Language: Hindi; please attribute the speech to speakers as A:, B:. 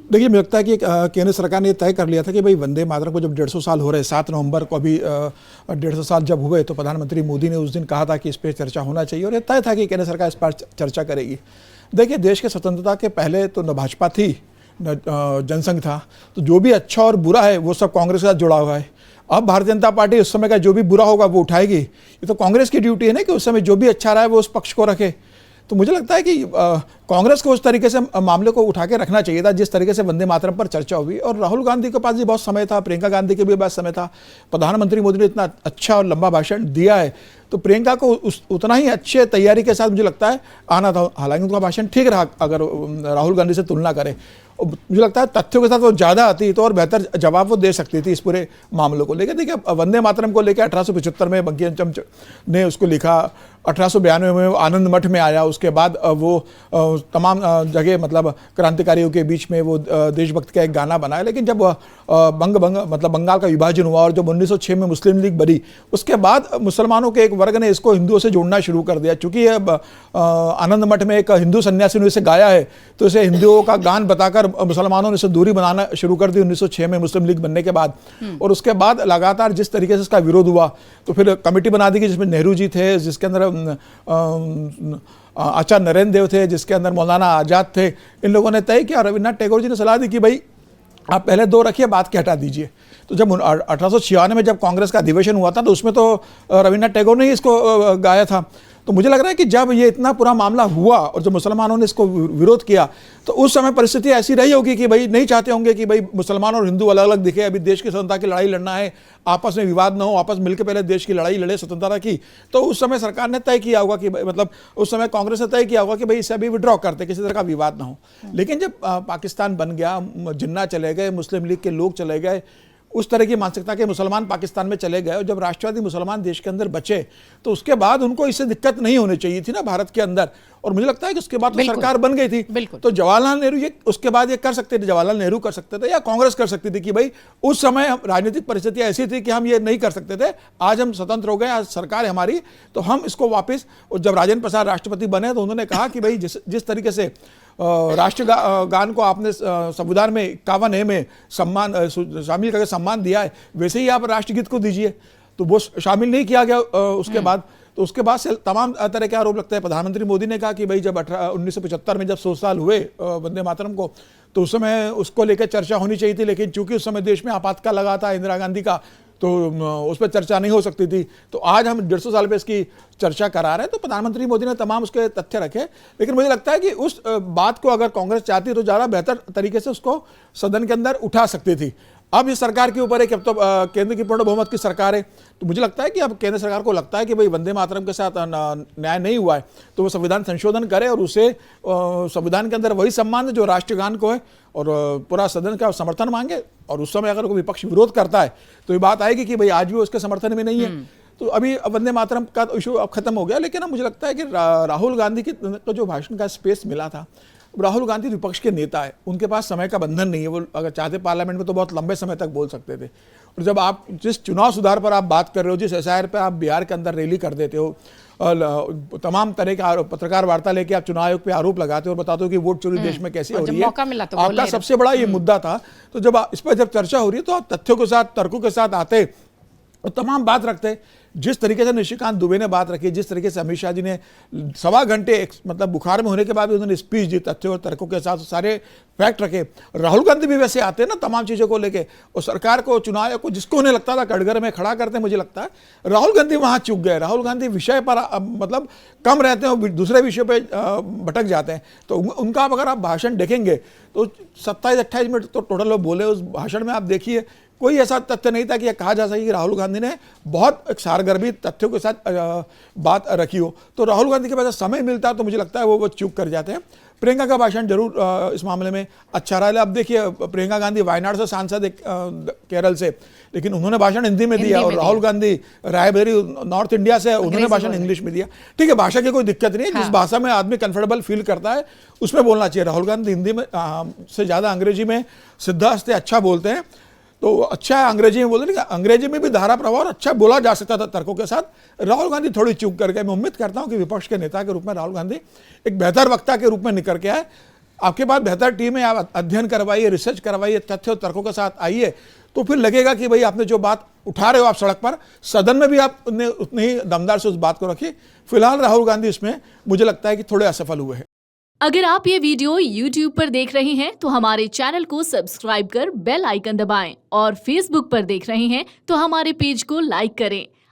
A: देखिए, मुझे लगता है कि केंद्र सरकार ने तय कर लिया था कि भाई वंदे मातरम को जब 150 साल हो रहे, 7 नवंबर को अभी 150 साल जब हुए, तो प्रधानमंत्री मोदी ने उस दिन कहा था कि इस पर चर्चा होना चाहिए और ये तय था कि केंद्र सरकार इस पर चर्चा करेगी। देखिए, देश के स्वतंत्रता के पहले तो न भाजपा थी न जनसंघ था, तो जो भी अच्छा और बुरा है वो सब कांग्रेस के साथ जुड़ा हुआ है। अब भारतीय जनता पार्टी उस समय का जो भी बुरा होगा वो उठाएगी। ये तो कांग्रेस की ड्यूटी है ना कि उस समय जो भी अच्छा रहा है वो उस पक्ष को रखे। तो मुझे लगता है कि कांग्रेस को उस तरीके से मामले को उठा के रखना चाहिए था जिस तरीके से वंदे मातरम पर चर्चा हुई। और राहुल गांधी के पास भी बहुत समय था, प्रियंका गांधी के भी बहुत समय था। प्रधानमंत्री मोदी ने इतना अच्छा और लंबा भाषण दिया है, तो प्रियंका को उतना ही अच्छे तैयारी के साथ मुझे लगता है आना था। हालांकि उनका भाषण ठीक रहा अगर राहुल गांधी से तुलना करें। मुझे लगता है तथ्यों के साथ वो ज़्यादा आती तो और बेहतर जवाब वो दे सकती थी इस पूरे मामलों को लेकर। देखिए, वंदे मातरम को लेकर 1875 में बंकिम चंद्र ने उसको लिखा, 1892 में वो आनंद मठ में आया, उसके बाद वो तमाम जगह मतलब क्रांतिकारियों के बीच में वो देशभक्त का एक गाना बनाया। लेकिन जब बंगाल का विभाजन हुआ और जब 1906 में मुस्लिम लीग बनी, उसके बाद मुसलमानों के एक वर्ग ने इसको हिंदुओं से जोड़ना शुरू कर दिया। चूंकि आनंद मठ में एक हिंदू सन्यासी ने इसे गाया है, तो इसे हिंदुओं का गान बताकर मुसलमानों ने इसे दूरी बनाना शुरू कर दी 1906 में मुस्लिम लीग बनने के बाद। और उसके बाद लगातार जिस तरीके से इसका विरोध हुआ, तो फिर कमेटी बना दी गई जिसमें नेहरू जी थे, जिसके अंदर आचार्य नरेंद्र देव थे, जिसके अंदर मौलाना आजाद थे। इन लोगों ने तय किया, रविन्द्रनाथ टैगोर जी ने सलाह दी कि भाई आप पहले दो रखिए, बात के हटा दीजिए। तो जब 1896 में जब कांग्रेस का अधिवेशन हुआ था, तो उसमें तो रविन्द्रनाथ टैगोर ने ही इसको गाया था। तो मुझे लग रहा है कि जब ये इतना पूरा मामला हुआ और जब मुसलमानों ने इसको विरोध किया, तो उस समय परिस्थिति ऐसी रही होगी कि भाई नहीं चाहते होंगे कि भाई मुसलमान और हिंदू अलग अलग दिखे। अभी देश की स्वतंत्रता की लड़ाई लड़ना है, आपस में विवाद ना हो, आपस में मिलकर पहले देश की लड़ाई लड़े स्वतंत्रता की। तो उस समय सरकार ने तय किया होगा कि मतलब उस समय कांग्रेस ने तय किया होगा कि भाई इसे अभी विड्रॉ करते, किसी तरह का विवाद ना हो। लेकिन जब पाकिस्तान बन गया, जिन्ना चले गए, मुस्लिम लीग के लोग चले गए, उस तरह की मानसिकता के मुसलमान पाकिस्तान में चले गए, और जब राष्ट्रवादी मुसलमान देश के अंदर बचे, तो उसके बाद उनको इससे दिक्कत नहीं होनी चाहिए थी ना भारत के अंदर। और मुझे लगता है कि उसके बाद तो सरकार बन गई थी, तो जवाहरलाल नेहरू ये उसके बाद ये कर सकते थे, जवाहरलाल नेहरू कर सकते थे या कांग्रेस कर सकती थी कि भाई उस समय राजनीतिक परिस्थिति ऐसी थी कि हम ये नहीं कर सकते थे। आज हम स्वतंत्र हो गए, आज सरकार है हमारी, तो हम इसको वापस। और जब राजेंद्र प्रसाद राष्ट्रपति बने, तो उन्होंने कहा कि भाई जिस तरीके से राष्ट्रगान को आपने संविधान में 51A में सम्मान शामिल करके सम्मान दिया है, वैसे ही आप राष्ट्रगीत को दीजिए। तो वो शामिल नहीं किया गया उसके बाद। तो उसके बाद से तमाम तरह के आरोप लगता है। प्रधानमंत्री मोदी ने कहा कि भाई जब 1975 में जब 100 साल हुए वंदे मातरम को, तो उस समय उसको लेकर चर्चा होनी चाहिए थी। लेकिन चूंकि उस समय देश में आपातकाल लगा था इंदिरा गांधी का, तो उस पर चर्चा नहीं हो सकती थी। तो आज हम 150 साल पे इसकी चर्चा करा रहे हैं। तो प्रधानमंत्री मोदी ने तमाम उसके तथ्य रखे। लेकिन मुझे लगता है कि उस बात को अगर कांग्रेस चाहती तो ज़्यादा बेहतर तरीके से उसको सदन के अंदर उठा सकती थी। अब इस सरकार के ऊपर है कि अब तो केंद्र की पूर्ण बहुमत की सरकार है, तो मुझे लगता है कि अब केंद्र सरकार को लगता है कि भाई वंदे मातरम के साथ न्याय नहीं हुआ है, तो वो संविधान संशोधन करे और उसे संविधान के अंदर वही सम्मान जो राष्ट्रगान को है, और पूरा सदन का समर्थन मांगे। और उस समय अगर कोई विपक्ष विरोध करता है, तो ये बात आएगी कि भाई आज भी उसके समर्थन में नहीं है। तो अभी वंदे मातरम का इशू अब खत्म हो गया। लेकिन अब मुझे लगता है कि राहुल गांधी को जो भाषण का स्पेस मिला था, राहुल गांधी विपक्ष के नेता है, उनके पास समय का बंधन नहीं है। वो अगर चाहते पार्लियामेंट में तो बहुत लंबे समय तक बोल सकते थे। और जब आप जिस चुनाव सुधार पर आप बात कर रहे हो, जिस SIR पे आप बिहार के अंदर रैली कर देते हो, तमाम तरह के पत्रकार वार्ता लेके आप चुनाव आयोग पे आरोप लगाते हो और बताते हो कि वोट चोरी देश में कैसे हो रही है, आपका सबसे बड़ा ये मुद्दा था। तो जब इस पर जब चर्चा हो रही है, तो आप तथ्यों के साथ, तर्कों के साथ आते और तमाम बात रखते। जिस तरीके से निशिकांत दुबे ने बात रखी, जिस तरीके से अमित शाह जी ने 1.25 घंटे मतलब बुखार में होने के बाद भी उन्होंने स्पीच दी, तथ्यों और तर्कों के साथ सारे फैक्ट रखे। राहुल गांधी भी वैसे आते हैं ना तमाम चीज़ों को लेके, और सरकार को, चुनाव को, जिसको उन्हें लगता था कटघरे में खड़ा करते, मुझे लगता है राहुल गांधी वहाँ चूक गए। राहुल गांधी विषय पर मतलब कम रहते हैं और दूसरे विषयों पर भटक जाते हैं। तो उनका अगर आप भाषण देखेंगे तो 27-28 मिनट तो टोटल वो बोले उस भाषण में। आप देखिए कोई ऐसा तथ्य नहीं था कि यह कहा जा सके कि राहुल गांधी ने बहुत सारगर्भी तथ्यों के साथ बात रखी हो। तो राहुल गांधी के पास समय मिलता है तो मुझे लगता है वो चूक कर जाते हैं। प्रियंका का भाषण जरूर इस मामले में अच्छा रहा है। अब देखिए, प्रियंका गांधी वायनाड से सांसद केरल से, लेकिन उन्होंने भाषण हिंदी में दिया, और राहुल गांधी रायबरेली नॉर्थ इंडिया से, उन्होंने भाषण इंग्लिश में दिया। ठीक है, भाषा की कोई दिक्कत नहीं है। जिस भाषा में आदमी कंफर्टेबल फील करता है उसमें बोलना चाहिए। राहुल गांधी हिंदी में से ज़्यादा अंग्रेजी में सिद्धास्ते अच्छा बोलते हैं, तो अच्छा है अंग्रेजी में बोलते। लेकिन अंग्रेजी में भी धारा प्रवाह अच्छा बोला जा सकता था तर्कों के साथ। राहुल गांधी थोड़ी चूक कर गए। मैं उम्मीद करता हूं कि विपक्ष के नेता के रूप में राहुल गांधी एक बेहतर वक्ता के रूप में निकल के आए। आपके पास बेहतर टीम है, आप अध्ययन करवाइए, रिसर्च करवाइए, तथ्य और तर्कों के साथ आइए, तो फिर लगेगा कि भाई आपने जो बात उठा रहे हो आप सड़क पर, सदन में भी आपने उतनी ही दमदार से उस बात को रखी। फिलहाल राहुल गांधी इसमें मुझे लगता है कि थोड़े असफल हुए हैं।
B: अगर आप ये वीडियो YouTube पर देख रहे हैं तो हमारे चैनल को सब्सक्राइब कर बेल आइकन दबाएं और Facebook पर देख रहे हैं तो हमारे पेज को लाइक करें।